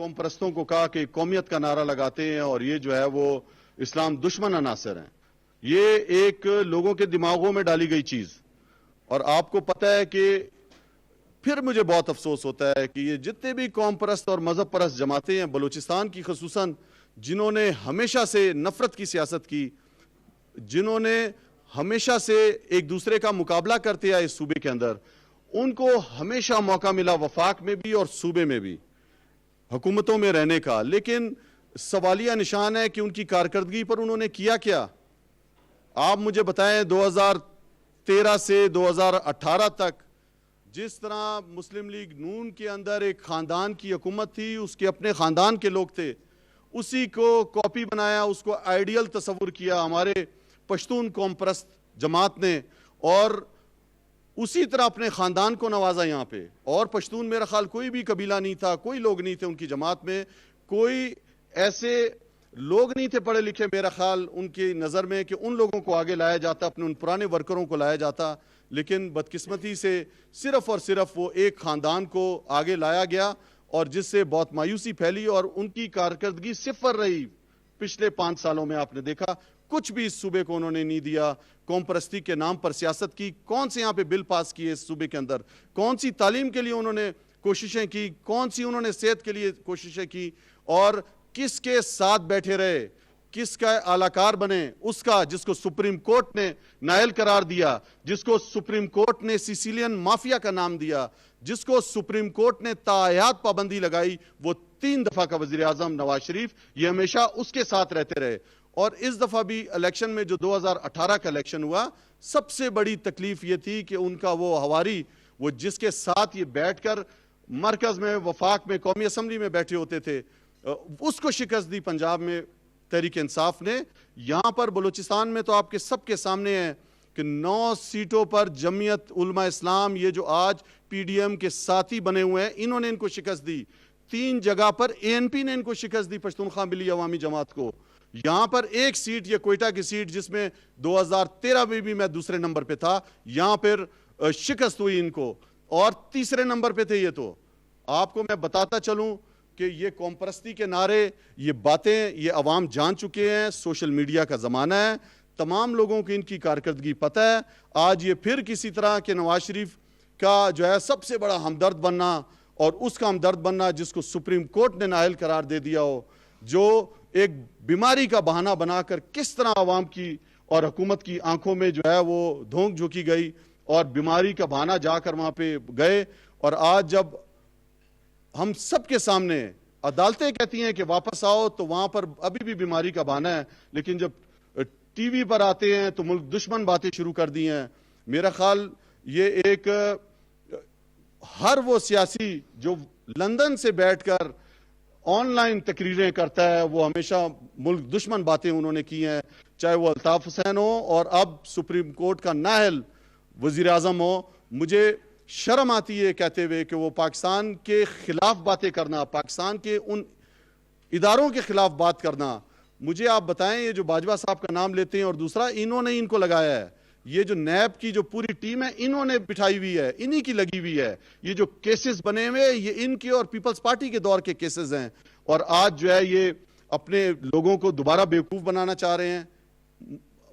قوم پرستوں کو کہا کہ قومیت کا نعرہ لگاتے ہیں اور یہ جو ہے وہ اسلام دشمن عناصر ہیں. یہ ایک لوگوں کے دماغوں میں ڈالی گئی چیز. اور آپ کو پتہ ہے کہ پھر مجھے بہت افسوس ہوتا ہے کہ یہ جتنے بھی قوم پرست اور مذہب پرست جماعتیں ہیں بلوچستان کی خصوصاً، جنہوں نے ہمیشہ سے نفرت کی سیاست کی، جنہوں نے ہمیشہ سے ایک دوسرے کا مقابلہ کرتے آئے اس صوبے کے اندر، ان کو ہمیشہ موقع ملا وفاق میں بھی اور صوبے میں بھی حکومتوں میں رہنے کا. لیکن سوالیہ نشان ہے کہ ان کی کارکردگی پر انہوں نے کیا کیا. آپ مجھے بتائیں 2013 سے 2018 تک جس طرح مسلم لیگ نون کے اندر ایک خاندان کی حکومت تھی، اس کے اپنے خاندان کے لوگ تھے، اسی کو کاپی بنایا، اس کو آئیڈیل تصور کیا ہمارے پشتون قوم پرست جماعت نے، اور اسی طرح اپنے خاندان کو نوازا یہاں پہ. اور پشتون میرا خیال کوئی بھی قبیلہ نہیں تھا، کوئی لوگ نہیں تھے ان کی جماعت میں، کوئی ایسے لوگ نہیں تھے پڑھے لکھے میرا خیال ان کی نظر میں کہ ان لوگوں کو آگے لایا جاتا، اپنے ان پرانے ورکروں کو لایا جاتا. لیکن بدقسمتی سے صرف اور صرف وہ ایک خاندان کو آگے لایا گیا، اور جس سے بہت مایوسی پھیلی اور ان کی کارکردگی صفر رہی. پچھلے 5 سالوں میں آپ نے دیکھا کچھ بھی اس صوبے کو انہوں نے نہیں دیا. قوم پرستی کے نام پر سیاست کی. کون سے یہاں پہ بل پاس کیے اس صوبے کے اندر؟ کون سی تعلیم کے لیے انہوں نے کوششیں کی؟ کون سی انہوں نے صحت کے لیے کوششیں کی؟ اور کس کے ساتھ بیٹھے رہے؟ کس کا اعلی کار بنے؟ اس کا جس کو سپریم کورٹ نے نااہل قرار دیا، جس کو سپریم کورٹ نے سیسیلین مافیا کا نام دیا، جس کو سپریم کورٹ نے تاحیات پابندی لگائی، وہ 3 دفعہ کا وزیر اعظم نواز شریف، یہ ہمیشہ اس کے ساتھ رہتے رہے. اور اس دفعہ بھی الیکشن میں جو 2018 کا الیکشن ہوا، سب سے بڑی تکلیف یہ تھی کہ ان کا وہ ہواری، وہ جس کے ساتھ یہ بیٹھ کر مرکز میں وفاق میں قومی اسمبلی میں بیٹھے ہوتے تھے، اس کو شکست دی پنجاب میں تحریک انصاف نے. یہاں پر بلوچستان میں تو آپ کے سب کے سامنے ہے کہ 9 سیٹوں پر جمعیت علماء اسلام، یہ جو آج پی ڈی ایم کے ساتھی بنے ہوئے ہیں، انہوں نے ان کو شکست دی. 3 جگہ پر اے این پی نے ان کو شکست دی، پشتونخوا ملی عوامی جماعت کو. یہاں پر ایک سیٹ، یہ کوئٹہ کی سیٹ جس میں 2013 میں بھی میں دوسرے نمبر پہ تھا، یہاں پر شکست ہوئی ان کو، اور تیسرے نمبر پہ تھے. یہ تو آپ کو میں بتاتا چلوں کہ یہ قوم پرستی کے نعرے، یہ باتیں، یہ عوام جان چکے ہیں. سوشل میڈیا کا زمانہ ہے، تمام لوگوں کی ان کی کارکردگی پتہ ہے. آج یہ پھر کسی طرح کہ نواز شریف کا جو ہے سب سے بڑا ہمدرد بننا، اور اس کا ہمدرد بننا جس کو سپریم کورٹ نے نااہل قرار دے دیا ہو، جو ایک بیماری کا بہانہ بنا کر کس طرح عوام کی اور حکومت کی آنکھوں میں جو ہے وہ دھونک جھونکی گئی، اور بیماری کا بہانہ جا کر وہاں پہ گئے. اور آج جب ہم سب کے سامنے عدالتیں کہتی ہیں کہ واپس آؤ، تو وہاں پر ابھی بھی بیماری کا بہانہ ہے. لیکن جب ٹی وی پر آتے ہیں تو ملک دشمن باتیں شروع کر دی ہیں. میرا خیال یہ ایک ہر وہ سیاسی جو لندن سے بیٹھ کر آن لائن تقریریں کرتا ہے، وہ ہمیشہ ملک دشمن باتیں انہوں نے کی ہیں، چاہے وہ الطاف حسین ہو اور اب سپریم کورٹ کا نااہل وزیر اعظم ہو. مجھے شرم آتی ہے کہتے ہوئے کہ وہ پاکستان کے خلاف باتیں کرنا، پاکستان کے ان اداروں کے خلاف بات کرنا. مجھے آپ بتائیں، یہ جو باجوہ صاحب کا نام لیتے ہیں، اور دوسرا انہوں نے ان کو لگایا ہے. یہ جو نیب کی جو پوری ٹیم ہے، انہوں نے بٹھائی ہوئی ہے، انہی کی لگی ہوئی ہے. یہ جو کیسز بنے ہوئے، یہ ان کے اور پیپلز پارٹی کے دور کے کیسز ہیں. اور آج جو ہے یہ اپنے لوگوں کو دوبارہ بیوقوف بنانا چاہ رہے ہیں.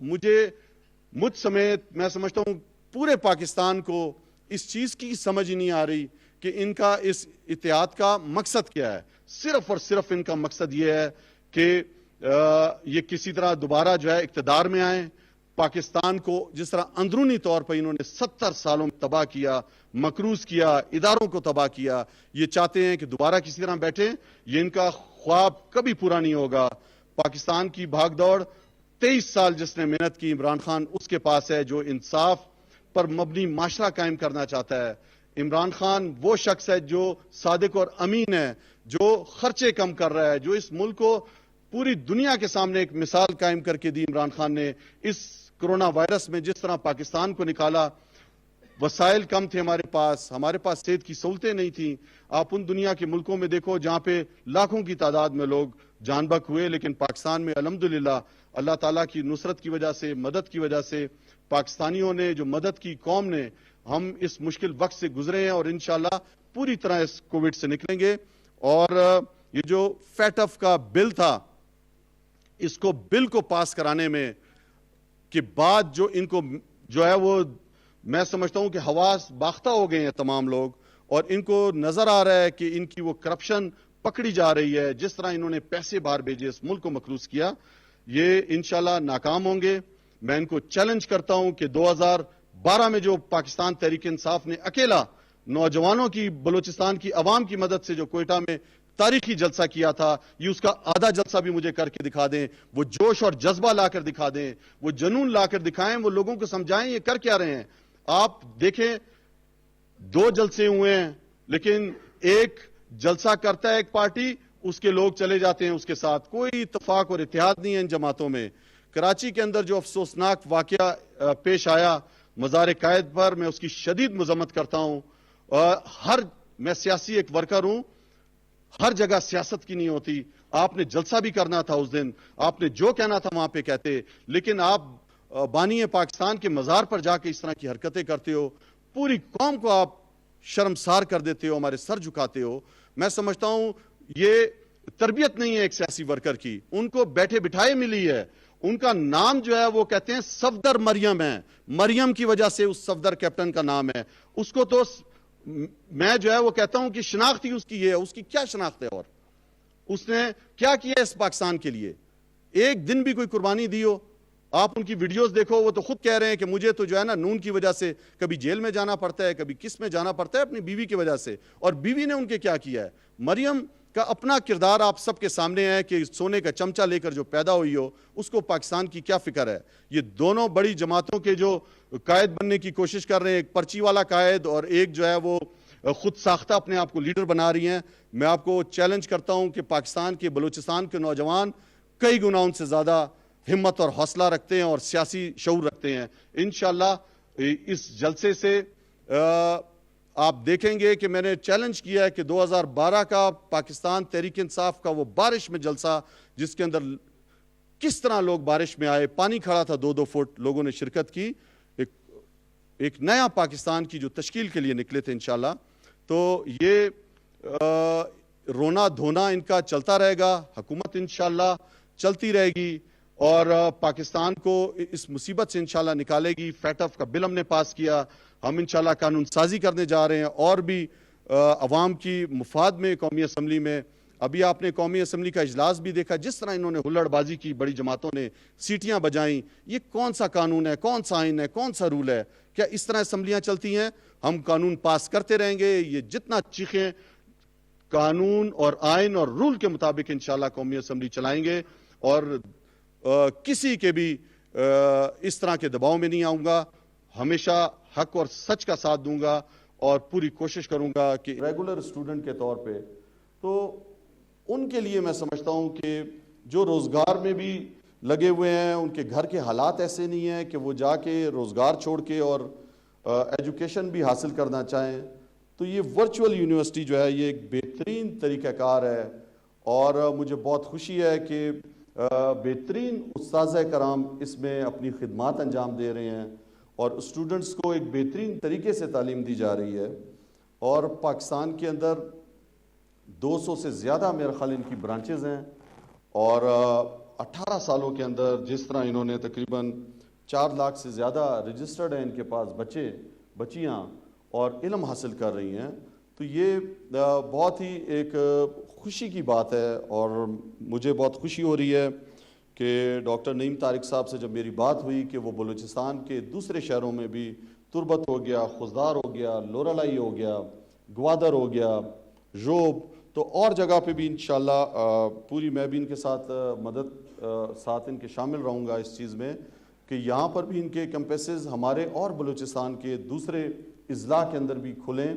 مجھ سمیت میں سمجھتا ہوں پورے پاکستان کو اس چیز کی سمجھ نہیں آ رہی کہ ان کا اس اتحاد کا مقصد کیا ہے. صرف اور صرف ان کا مقصد یہ ہے کہ یہ کسی طرح دوبارہ جو ہے اقتدار میں آئیں. پاکستان کو جس طرح اندرونی طور پر انہوں نے 70 سالوں میں تباہ کیا، مقروض کیا، اداروں کو تباہ کیا، یہ چاہتے ہیں کہ دوبارہ کسی طرح بیٹھیں. یہ ان کا خواب کبھی پورا نہیں ہوگا. پاکستان کی بھاگ دوڑ 23 سال جس نے محنت کی، عمران خان اس کے پاس ہے، جو انصاف پر مبنی معاشرہ قائم کرنا چاہتا ہے. عمران خان وہ شخص ہے جو صادق اور امین ہے، جو خرچے کم کر رہا ہے، جو اس ملک کو پوری دنیا کے سامنے ایک مثال قائم کر کے دی. عمران خان نے اس کرونا وائرس میں جس طرح پاکستان کو نکالا. وسائل کم تھے ہمارے پاس صحت کی سہولتیں نہیں تھیں. آپ ان دنیا کے ملکوں میں دیکھو جہاں پہ لاکھوں کی تعداد میں لوگ جان بحق ہوئے، لیکن پاکستان میں الحمدللہ اللہ تعالیٰ کی نصرت کی وجہ سے، مدد کی وجہ سے، پاکستانیوں نے جو مدد کی، قوم نے، ہم اس مشکل وقت سے گزرے ہیں، اور انشاءاللہ پوری طرح اس کووڈ سے نکلیں گے. اور یہ جو فیٹف کا بل تھا، اس کو بل کو پاس کرانے میں کے بعد جو ان کو جو ہے وہ میں سمجھتا ہوں کہ حواس باختہ ہو گئے ہیں تمام لوگ، اور ان کو نظر آ رہا ہے کہ ان کی وہ کرپشن پکڑی جا رہی ہے، جس طرح انہوں نے پیسے باہر بھیجے، اس ملک کو مخلوص کیا، یہ انشاءاللہ ناکام ہوں گے۔ میں ان کو چیلنج کرتا ہوں کہ 2012 میں جو پاکستان تحریک انصاف نے اکیلا نوجوانوں کی، بلوچستان کی عوام کی مدد سے جو کوئٹہ میں تاریخی جلسہ کیا تھا، یہ اس کا آدھا جلسہ بھی مجھے کر کے دکھا دیں، وہ جوش اور جذبہ لا کر دکھا دیں، وہ جنون لا کر دکھائیں، وہ لوگوں کو سمجھائیں یہ کر کیا رہے ہیں۔ آپ دیکھیں 2 جلسے ہوئے ہیں، لیکن ایک جلسہ کرتا ہے ایک پارٹی، اس کے لوگ چلے جاتے ہیں اس کے ساتھ، کوئی اتفاق اور اتحاد نہیں ہے ان جماعتوں میں۔ کراچی کے اندر جو افسوسناک واقعہ پیش آیا مزار قائد پر، میں اس کی شدید مذمت کرتا ہوں۔ میں سیاسی ایک ورکر ہوں، ہر جگہ سیاست کی نہیں ہوتی۔ آپ نے جلسہ بھی کرنا تھا اس دن، آپ نے جو کہنا تھا وہاں پہ کہتے، لیکن آپ بانی پاکستان کے مزار پر جا کے اس طرح کی حرکتیں کرتے ہو، پوری قوم کو آپ شرمسار کر دیتے ہو، ہمارے سر جھکاتے ہو۔ میں سمجھتا ہوں یہ تربیت نہیں ہے ایک سیاسی ورکر کی، ان کو بیٹھے بٹھائے ملی ہے۔ ان کا نام جو ہے وہ کہتے ہیں صفدر مریم ہے، مریم کی وجہ سے اس صفدر کیپٹن کا نام ہے۔ اس کو تو میں جو ہے وہ کہتا ہوں کہ شناخت ہی اس کی یہ ہے، اس کی کیا شناخت ہے؟ اور اس نے کیا کیا اس پاکستان کے لیے؟ ایک دن بھی کوئی قربانی دی ہو؟ آپ ان کی ویڈیوز دیکھو، وہ تو خود کہہ رہے ہیں کہ مجھے تو جو ہے نا نون کی وجہ سے کبھی جیل میں جانا پڑتا ہے، کبھی کس میں جانا پڑتا ہے، اپنی بیوی کی وجہ سے۔ اور بیوی نے ان کے کیا کیا ہے؟ مریم کا اپنا کردار آپ سب کے سامنے ہے کہ سونے کا چمچہ لے کر جو پیدا ہوئی ہو، اس کو پاکستان کی کیا فکر ہے؟ یہ دونوں بڑی جماعتوں کے جو قائد بننے کی کوشش کر رہے ہیں، ایک پرچی والا قائد اور ایک جو ہے وہ خود ساختہ اپنے آپ کو لیڈر بنا رہی ہیں۔ میں آپ کو چیلنج کرتا ہوں کہ پاکستان کے، بلوچستان کے نوجوان کئی گنا ان سے زیادہ ہمت اور حوصلہ رکھتے ہیں اور سیاسی شعور رکھتے ہیں۔ انشاءاللہ اس جلسے سے آپ دیکھیں گے کہ میں نے چیلنج کیا ہے کہ 2012 کا پاکستان تحریک انصاف کا وہ بارش میں جلسہ، جس کے اندر کس طرح لوگ بارش میں آئے، پانی کھڑا تھا 2-2 فٹ، لوگوں نے شرکت کی، ایک نیا پاکستان کی جو تشکیل کے لیے نکلے تھے انشاءاللہ۔ تو یہ رونا دھونا ان کا چلتا رہے گا، حکومت انشاءاللہ چلتی رہے گی اور پاکستان کو اس مصیبت سے انشاءاللہ نکالے گی۔ فیٹف کا بل ہم نے پاس کیا، ہم انشاءاللہ قانون سازی کرنے جا رہے ہیں، اور بھی عوام کی مفاد میں قومی اسمبلی میں۔ ابھی آپ نے قومی اسمبلی کا اجلاس بھی دیکھا، جس طرح انہوں نے ہلڑ بازی کی، بڑی جماعتوں نے سیٹیاں بجائیں۔ یہ کون سا قانون ہے، کون سا آئین ہے، کون سا رول ہے؟ کیا اس طرح اسمبلیاں چلتی ہیں؟ ہم قانون پاس کرتے رہیں گے، یہ جتنا چیخیں قانون اور آئین اور رول کے مطابق انشاءاللہ قومی اسمبلی چلائیں گے، اور کسی کے بھی اس طرح کے دباؤ میں نہیں آؤں گا۔ ہمیشہ حق اور سچ کا ساتھ دوں گا اور پوری کوشش کروں گا کہ ریگولر اسٹوڈنٹ کے طور پہ تو ان کے لیے میں سمجھتا ہوں کہ جو روزگار میں بھی لگے ہوئے ہیں، ان کے گھر کے حالات ایسے نہیں ہیں کہ وہ جا کے روزگار چھوڑ کے اور ایجوکیشن بھی حاصل کرنا چاہیں، تو یہ ورچوئل یونیورسٹی جو ہے یہ ایک بہترین طریقہ کار ہے۔ اور مجھے بہت خوشی ہے کہ بہترین اساتذہ کرام اس میں اپنی خدمات انجام دے رہے ہیں اور اسٹوڈنٹس کو ایک بہترین طریقے سے تعلیم دی جا رہی ہے۔ اور پاکستان کے اندر 200 سے زیادہ میرے خیال ان کی برانچز ہیں، اور 18 سالوں کے اندر جس طرح انہوں نے تقریباً 4 لاکھ سے زیادہ رجسٹرڈ ہیں ان کے پاس بچے بچیاں اور علم حاصل کر رہی ہیں، تو یہ بہت ہی ایک خوشی کی بات ہے۔ اور مجھے بہت خوشی ہو رہی ہے کہ ڈاکٹر نعیم طارق صاحب سے جب میری بات ہوئی کہ وہ بلوچستان کے دوسرے شہروں میں بھی، تربت ہو گیا، خزدار ہو گیا، لورالائی ہو گیا، گوادر ہو گیا، ژوب، تو اور جگہ پہ بھی انشاءاللہ پوری میں بھی ان کے ساتھ ساتھ ان کے شامل رہوں گا اس چیز میں کہ یہاں پر بھی ان کے کیمپسز ہمارے اور بلوچستان کے دوسرے اضلاع کے اندر بھی کھلیں،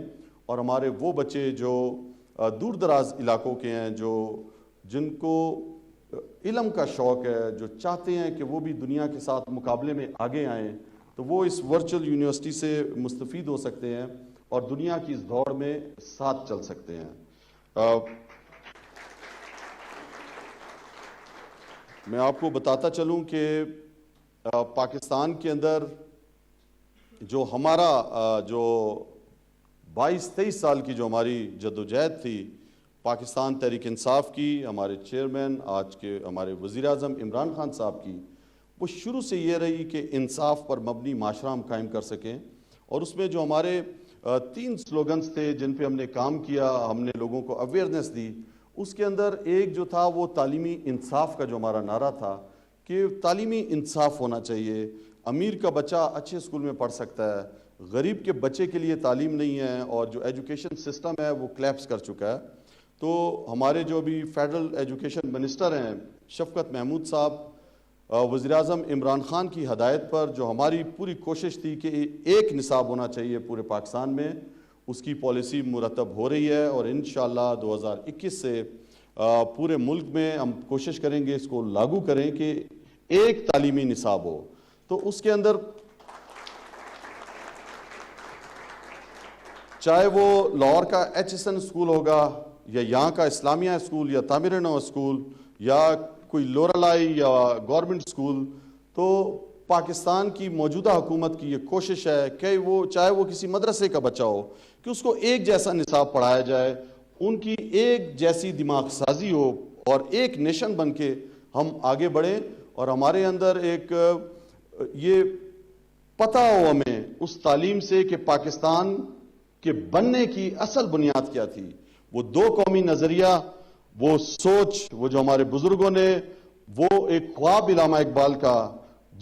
اور ہمارے وہ بچے جو دور دراز علاقوں کے ہیں، جن کو علم کا شوق ہے، جو چاہتے ہیں کہ وہ بھی دنیا کے ساتھ مقابلے میں آگے آئیں، تو وہ اس ورچوئل یونیورسٹی سے مستفید ہو سکتے ہیں اور دنیا کی اس دوڑ میں ساتھ چل سکتے ہیں۔ میں آپ کو بتاتا چلوں کہ پاکستان کے اندر جو ہمارا جو 22-23 سال کی جو ہماری جدوجہد تھی، پاکستان تحریک انصاف کی، ہمارے چیئرمین آج کے ہمارے وزیر اعظم عمران خان صاحب کی، وہ شروع سے یہ رہی کہ انصاف پر مبنی معاشرہ ہم قائم کر سکیں. اور اس میں جو ہمارے 3 سلوگنز تھے جن پہ ہم نے کام کیا، ہم نے لوگوں کو اویئرنیس دی، اس کے اندر ایک جو تھا وہ تعلیمی انصاف کا جو ہمارا نعرہ تھا کہ تعلیمی انصاف ہونا چاہیے. امیر کا بچہ اچھے اسکول میں پڑھ سکتا ہے، غریب کے بچے کے لیے تعلیم نہیں ہے، اور جو ایجوکیشن سسٹم ہے وہ کلیپس کر چکا ہے. تو ہمارے جو بھی فیڈرل ایجوکیشن منسٹر ہیں شفقت محمود صاحب، وزیر اعظم عمران خان کی ہدایت پر جو ہماری پوری کوشش تھی کہ ایک نصاب ہونا چاہیے پورے پاکستان میں، اس کی پالیسی مرتب ہو رہی ہے. اور انشاءاللہ 2021 سے پورے ملک میں ہم کوشش کریں گے اس کو لاگو کریں کہ ایک تعلیمی نصاب ہو. تو اس کے اندر چاہے وہ لاہور کا HSN اسکول ہوگا، یا یہاں کا اسلامیہ اسکول، یا تعمیر نو اسکول، یا کوئی لورالائی یا گورنمنٹ اسکول، تو پاکستان کی موجودہ حکومت کی یہ کوشش ہے کہ وہ چاہے وہ کسی مدرسے کا بچہ ہو کہ اس کو ایک جیسا نصاب پڑھایا جائے، ان کی ایک جیسی دماغ سازی ہو، اور ایک نیشن بن کے ہم آگے بڑھیں. اور ہمارے اندر ایک یہ پتہ ہو ہمیں اس تعلیم سے کہ پاکستان کے بننے کی اصل بنیاد کیا تھی. وہ 2 قومی نظریہ، وہ سوچ، وہ جو ہمارے بزرگوں نے، وہ ایک خواب علامہ اقبال کا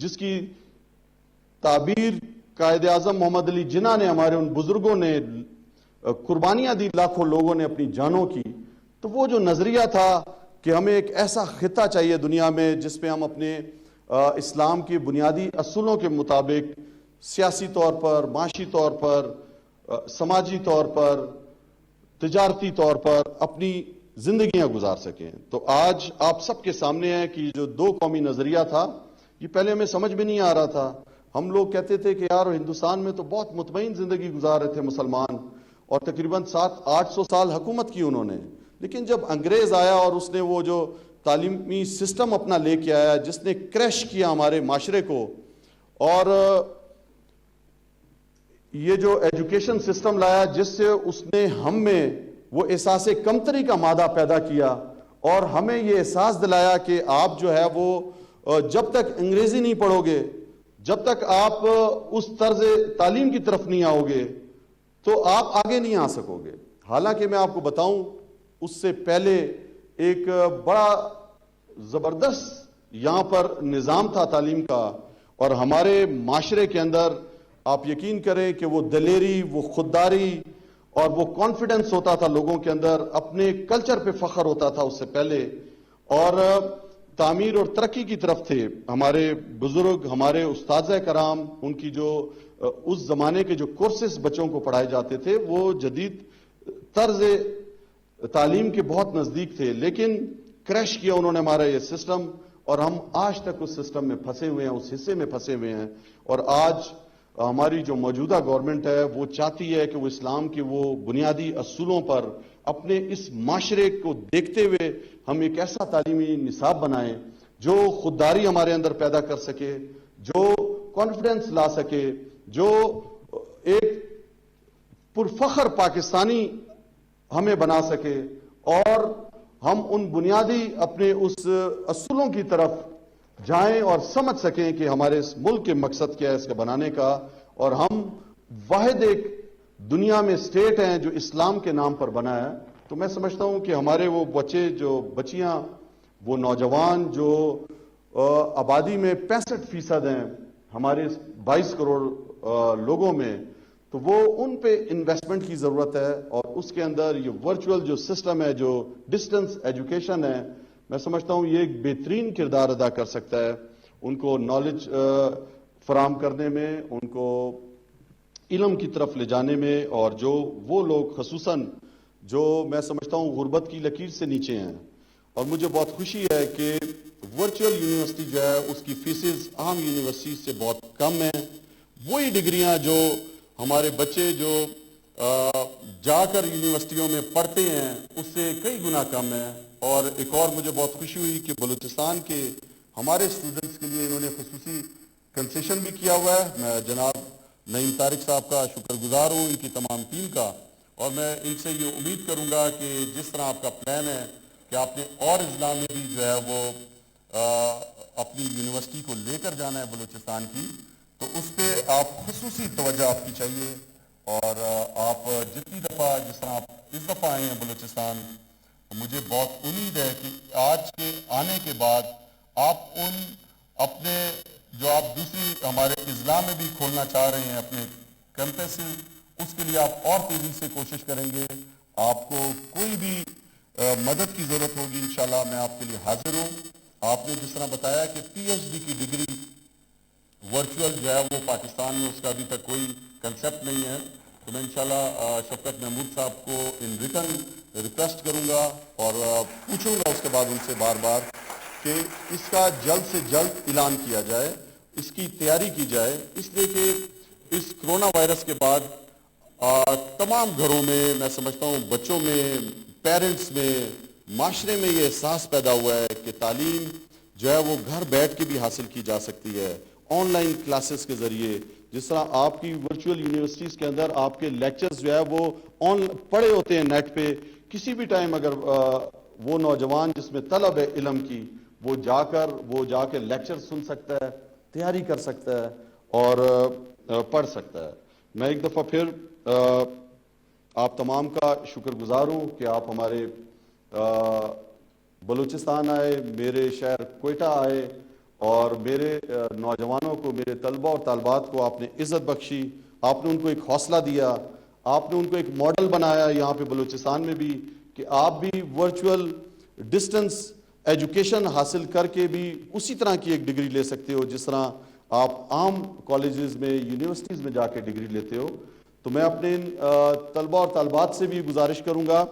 جس کی تعبیر قائد اعظم محمد علی جناح نے، ہمارے ان بزرگوں نے قربانیاں دی، لاکھوں لوگوں نے اپنی جانوں کی. تو وہ جو نظریہ تھا کہ ہمیں ایک ایسا خطہ چاہیے دنیا میں جس پہ ہم اپنے اسلام کے بنیادی اصولوں کے مطابق سیاسی طور پر، معاشی طور پر، سماجی طور پر، تجارتی طور پر اپنی زندگیاں گزار سکیں. تو آج آپ سب کے سامنے ہے کہ جو 2 قومی نظریہ تھا، یہ پہلے ہمیں سمجھ میں نہیں آ رہا تھا. ہم لوگ کہتے تھے کہ یار ہندوستان میں تو بہت مطمئن زندگی گزار رہے تھے مسلمان، اور تقریباً 700-800 سال حکومت کی انہوں نے. لیکن جب انگریز آیا اور اس نے وہ جو تعلیمی سسٹم اپنا لے کے آیا جس نے کریش کیا ہمارے معاشرے کو، اور یہ جو ایجوکیشن سسٹم لایا جس سے اس نے ہم میں وہ احساس کمتری کا مادہ پیدا کیا، اور ہمیں یہ احساس دلایا کہ آپ جو ہے وہ جب تک انگریزی نہیں پڑھو گے، جب تک آپ اس طرز تعلیم کی طرف نہیں آؤ گے تو آپ آگے نہیں آ سکو گے. حالانکہ میں آپ کو بتاؤں اس سے پہلے ایک بڑا زبردست یہاں پر نظام تھا تعلیم کا، اور ہمارے معاشرے کے اندر آپ یقین کریں کہ وہ دلیری، وہ خودداری اور وہ کانفیڈنس ہوتا تھا لوگوں کے اندر، اپنے کلچر پہ فخر ہوتا تھا اس سے پہلے، اور تعمیر اور ترقی کی طرف تھے. ہمارے بزرگ، ہمارے اساتذہ کرام، ان کی جو اس زمانے کے جو کورسز بچوں کو پڑھائے جاتے تھے وہ جدید طرز تعلیم کے بہت نزدیک تھے. لیکن کریش کیا انہوں نے ہمارا یہ سسٹم، اور ہم آج تک اس سسٹم میں پھنسے ہوئے ہیں، اس حصے میں پھنسے ہوئے ہیں. اور آج ہماری جو موجودہ گورنمنٹ ہے وہ چاہتی ہے کہ وہ اسلام کے وہ بنیادی اصولوں پر اپنے اس معاشرے کو دیکھتے ہوئے ہم ایک ایسا تعلیمی نصاب بنائیں جو خودداری ہمارے اندر پیدا کر سکے، جو کانفیڈنس لا سکے، جو ایک پرفخر پاکستانی ہمیں بنا سکے، اور ہم ان بنیادی اپنے اس اصولوں کی طرف جائیں اور سمجھ سکیں کہ ہمارے اس ملک کے مقصد کیا ہے اس کے بنانے کا. اور ہم واحد ایک دنیا میں اسٹیٹ ہیں جو اسلام کے نام پر بنا ہے. تو میں سمجھتا ہوں کہ ہمارے وہ بچے، جو بچیاں، وہ نوجوان جو آبادی میں 65% ہیں ہمارے 22 کروڑ لوگوں میں، تو وہ ان پہ انویسٹمنٹ کی ضرورت ہے. اور اس کے اندر یہ ورچوئل جو سسٹم ہے، جو ڈسٹنس ایجوکیشن ہے، میں سمجھتا ہوں یہ ایک بہترین کردار ادا کر سکتا ہے ان کو نالج فراہم کرنے میں، ان کو علم کی طرف لے جانے میں. اور جو وہ لوگ خصوصاً جو میں سمجھتا ہوں غربت کی لکیر سے نیچے ہیں، اور مجھے بہت خوشی ہے کہ ورچوئل یونیورسٹی جو ہے اس کی فیسز عام یونیورسٹی سے بہت کم ہیں. وہی ڈگریاں جو ہمارے بچے جو جا کر یونیورسٹیوں میں پڑھتے ہیں اس سے کئی گنا کم ہے. اور ایک اور مجھے بہت خوشی ہوئی کہ بلوچستان کے ہمارے اسٹوڈنٹس کے لیے انہوں نے خصوصی کنسیشن بھی کیا ہوا ہے. میں جناب نعیم طارق صاحب کا شکر گزار ہوں، ان کی تمام ٹیم کا. اور میں ان سے یہ امید کروں گا کہ جس طرح آپ کا پلان ہے کہ آپ نے اور اضلاع میں بھی جو ہے وہ اپنی یونیورسٹی کو لے کر جانا ہے بلوچستان کی، تو اس پہ آپ خصوصی توجہ آپ کی چاہیے، اور آپ جتنی دفعہ جس طرح آپ اس دفعہ آئے ہیں بلوچستان، مجھے بہت امید ہے کہ آج کے آنے کے بعد آپ ان اپنے جو آپ دوسری ہمارے اضلاع میں بھی کھولنا چاہ رہے ہیں اپنے کیمپسز، اس کے لیے آپ اور تیزی سے کوشش کریں گے۔ آپ کو کوئی بھی مدد کی ضرورت ہوگی انشاءاللہ میں آپ کے لیے حاضر ہوں۔ آپ نے جس طرح بتایا کہ پی ایچ ڈی کی ڈگری ورچوئل جو ہے وہ پاکستان میں اس کا ابھی تک کوئی کنسیپٹ نہیں ہے، تو میں انشاءاللہ شفقت محمود صاحب کو ان ریٹرن ریکویسٹ کروں گا اور پوچھوں گا اس کے بعد ان سے بار بار کہ اس کا جلد سے جلد اعلان کیا جائے، اس کی تیاری کی جائے، اس لیے کہ اس کرونا وائرس کے بعد تمام گھروں میں سمجھتا ہوں بچوں میں، پیرنٹس میں، معاشرے میں یہ احساس پیدا ہوا ہے کہ تعلیم جو ہے وہ گھر بیٹھ کے بھی حاصل کی جا سکتی ہے، آن لائن کلاسز کے ذریعے۔ جس طرح آپ کی ورچوئل یونیورسٹیز کے اندر آپ کے لیکچرز جو ہے وہ پڑے ہوتے ہیں نیٹ پہ، کسی بھی ٹائم اگر وہ نوجوان جس میں طلب ہے علم کی، وہ جا کے لیکچر سن سکتا ہے، تیاری کر سکتا ہے اور پڑھ سکتا ہے۔ میں ایک دفعہ پھر آپ تمام کا شکر گزار ہوں کہ آپ ہمارے بلوچستان آئے، میرے شہر کوئٹہ آئے اور میرے نوجوانوں کو، میرے طلبہ اور طالبات کو آپ نے عزت بخشی، آپ نے ان کو ایک حوصلہ دیا، آپ نے ان کو ایک ماڈل بنایا یہاں پہ بلوچستان میں بھی کہ آپ بھی ورچوئل ڈسٹنس ایجوکیشن حاصل کر کے بھی اسی طرح کی ایک ڈگری لے سکتے ہو جس طرح آپ عام کالجز میں، یونیورسٹیز میں جا کے ڈگری لیتے ہو۔ تو میں اپنے طلبہ اور طالبات سے بھی گزارش کروں گا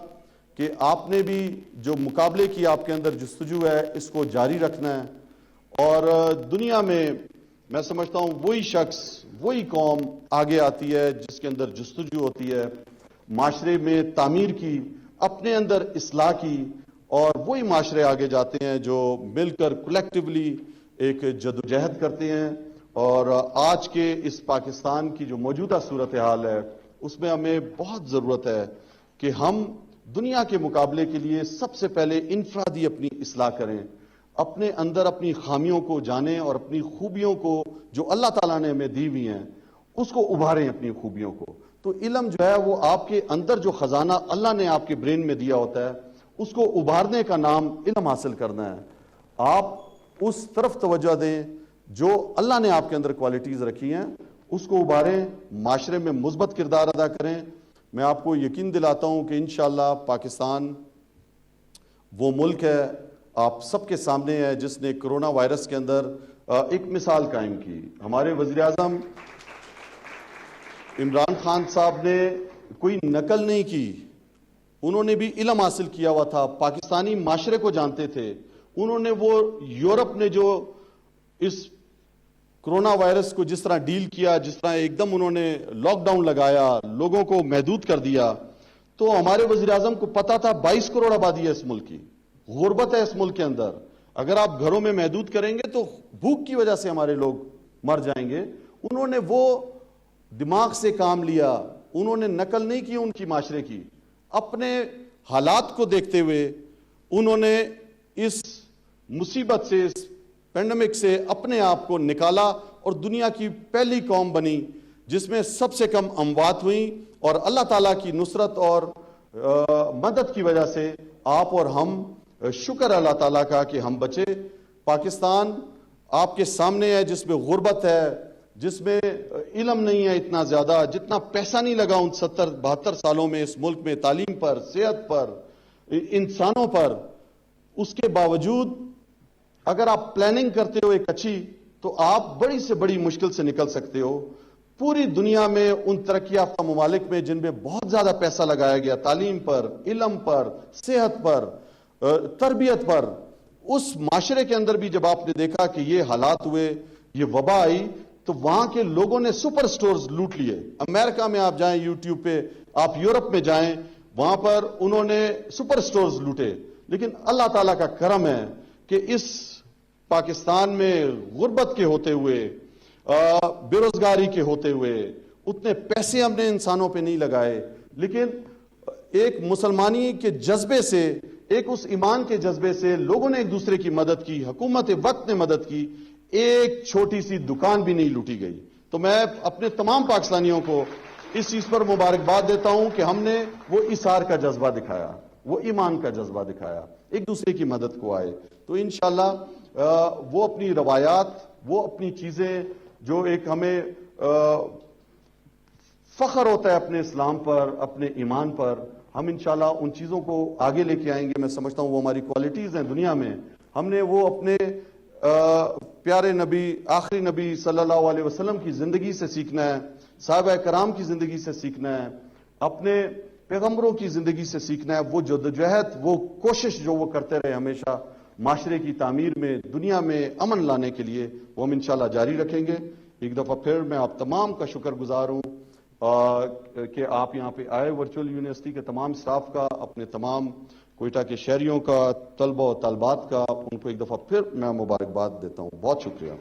کہ آپ نے بھی جو مقابلے کی آپ کے اندر جستجو ہے اس کو جاری رکھنا ہے، اور دنیا میں سمجھتا ہوں وہی شخص، وہی قوم آگے آتی ہے جس کے اندر جستجو ہوتی ہے معاشرے میں تعمیر کی، اپنے اندر اصلاح کی، اور وہی معاشرے آگے جاتے ہیں جو مل کر کولیکٹیولی ایک جدوجہد کرتے ہیں۔ اور آج کے اس پاکستان کی جو موجودہ صورتحال ہے اس میں ہمیں بہت ضرورت ہے کہ ہم دنیا کے مقابلے کے لیے سب سے پہلے انفرادی اپنی اصلاح کریں، اپنے اندر اپنی خامیوں کو جانیں اور اپنی خوبیوں کو جو اللہ تعالیٰ نے ہمیں دی ہوئی ہیں اس کو ابھاریں، اپنی خوبیوں کو۔ تو علم جو ہے وہ آپ کے اندر جو خزانہ اللہ نے آپ کے برین میں دیا ہوتا ہے اس کو ابھارنے کا نام علم حاصل کرنا ہے۔ آپ اس طرف توجہ دیں جو اللہ نے آپ کے اندر کوالٹیز رکھی ہیں، اس کو ابھاریں، معاشرے میں مثبت کردار ادا کریں۔ میں آپ کو یقین دلاتا ہوں کہ انشاءاللہ پاکستان وہ ملک ہے آپ سب کے سامنے ہے جس نے کرونا وائرس کے اندر ایک مثال قائم کی۔ ہمارے وزیر اعظم عمران خان صاحب نے کوئی نقل نہیں کی، انہوں نے بھی علم حاصل کیا ہوا تھا، پاکستانی معاشرے کو جانتے تھے۔ انہوں نے وہ یورپ نے جو اس کرونا وائرس کو جس طرح ڈیل کیا، جس طرح ایک دم انہوں نے لاک ڈاؤن لگایا، لوگوں کو محدود کر دیا، تو ہمارے وزیر اعظم کو پتا تھا 22 کروڑ آبادی ہے اس ملک کی، غربت ہے اس ملک کے اندر، اگر آپ گھروں میں محدود کریں گے تو بھوک کی وجہ سے ہمارے لوگ مر جائیں گے۔ انہوں نے وہ دماغ سے کام لیا، انہوں نے نقل نہیں کی ان کی معاشرے کی، اپنے حالات کو دیکھتے ہوئے انہوں نے اس مصیبت سے، اس پینڈیمک سے اپنے آپ کو نکالا اور دنیا کی پہلی قوم بنی جس میں سب سے کم اموات ہوئیں، اور اللہ تعالیٰ کی نصرت اور مدد کی وجہ سے آپ اور ہم، شکر اللہ تعالیٰ کا کہ ہم بچے۔ پاکستان آپ کے سامنے ہے جس میں غربت ہے، جس میں علم نہیں ہے اتنا زیادہ، جتنا پیسہ نہیں لگا ان 70-72 سالوں میں اس ملک میں تعلیم پر، صحت پر، انسانوں پر۔ اس کے باوجود اگر آپ پلاننگ کرتے ہو ایک اچھی، تو آپ بڑی سے بڑی مشکل سے نکل سکتے ہو۔ پوری دنیا میں ان ترقی یافتہ ممالک میں جن میں بہت زیادہ پیسہ لگایا گیا تعلیم پر، علم پر، صحت پر، تربیت پر، اس معاشرے کے اندر بھی جب آپ نے دیکھا کہ یہ حالات ہوئے، یہ وبا آئی، تو وہاں کے لوگوں نے سپر سٹورز لوٹ لیے۔ امریکہ میں آپ جائیں یوٹیوب پہ، آپ یورپ میں جائیں، وہاں پر انہوں نے سپر سٹورز لوٹے۔ لیکن اللہ تعالیٰ کا کرم ہے کہ اس پاکستان میں غربت کے ہوتے ہوئے، بے روزگاری کے ہوتے ہوئے اتنے پیسے ہم نے انسانوں پہ نہیں لگائے، لیکن ایک مسلمانی کے جذبے سے، ایک اس ایمان کے جذبے سے لوگوں نے ایک دوسرے کی مدد کی، حکومت وقت نے مدد کی، ایک چھوٹی سی دکان بھی نہیں لوٹی گئی۔ تو میں اپنے تمام پاکستانیوں کو اس چیز پر مبارکباد دیتا ہوں کہ ہم نے وہ ایثار کا جذبہ دکھایا، وہ ایمان کا جذبہ دکھایا، ایک دوسرے کی مدد کو آئے۔ تو انشاءاللہ وہ اپنی روایات، وہ اپنی چیزیں جو ایک ہمیں فخر ہوتا ہے اپنے اسلام پر، اپنے ایمان پر، ہم انشاءاللہ ان چیزوں کو آگے لے کے آئیں گے۔ میں سمجھتا ہوں وہ ہماری کوالٹیز ہیں دنیا میں، ہم نے وہ اپنے پیارے نبی، آخری نبی صلی اللہ علیہ وسلم کی زندگی سے سیکھنا ہے، صحابہ کرام کی زندگی سے سیکھنا ہے، اپنے پیغمبروں کی زندگی سے سیکھنا ہے۔ وہ جدوجہد، وہ کوشش جو وہ کرتے رہے ہمیشہ معاشرے کی تعمیر میں، دنیا میں امن لانے کے لیے، وہ ہم انشاءاللہ جاری رکھیں گے۔ ایک دفعہ پھر میں آپ تمام کا شکر گزار ہوں کہ آپ یہاں پہ آئے، ورچوئل یونیورسٹی کے تمام سٹاف کا، اپنے تمام کوئٹہ کے شہریوں کا، طلبہ و طالبات کا، ان کو ایک دفعہ پھر میں مبارکباد دیتا ہوں۔ بہت شکریہ۔